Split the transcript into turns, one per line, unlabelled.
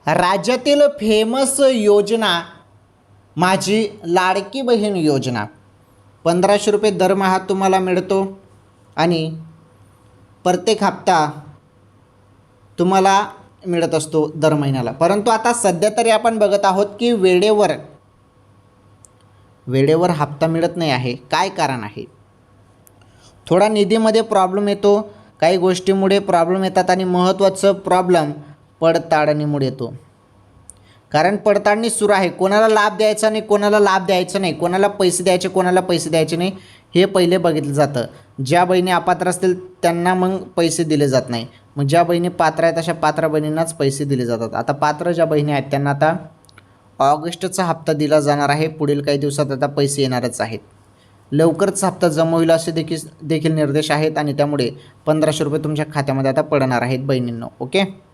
राज्यातील फेमस योजना माझी लाडकी बहीण योजना. 1500 रुपये दरमहा तुम्हाला मिळतो आणि प्रत्येक हप्ता तुम्हाला मिळत असतो दर महिन्याला. परंतु आता सध्या तरी आपण बघत आहोत की वेळेवर हप्ता मिळत नाही आहे. काय कारण आहे? थोडा निधीमध्ये प्रॉब्लेम येतो, काही गोष्टीमुळे प्रॉब्लेम येतात आणि महत्त्वाचं प्रॉब्लेम पडताळणीमुळे येतो. कारण पडताळणी सुरू आहे. कोणाला लाभ द्यायचा नाही, कोणाला लाभ द्यायचा नाही, कोणाला पैसे द्यायचे, कोणाला पैसे द्यायचे नाही हे पहिले बघितलं जातं. ज्या बहिणी अपात्र असतील त्यांना मग पैसे दिले जात नाही. मग ज्या बहिणी पात्र आहेत अशा पात्र बहिणींनाच पैसे दिले जातात. आता पात्र ज्या बहिणी आहेत त्यांना आता ऑगस्टचा हप्ता दिला जाणार आहे. पुढील काही दिवसात आता पैसे येणारच आहेत. लवकरच हप्ता जमा होईल असे देखील निर्देश आहेत आणि त्यामुळे 1500 रुपये तुमच्या खात्यामध्ये आता पडणार आहेत बहिणींनो. ओके.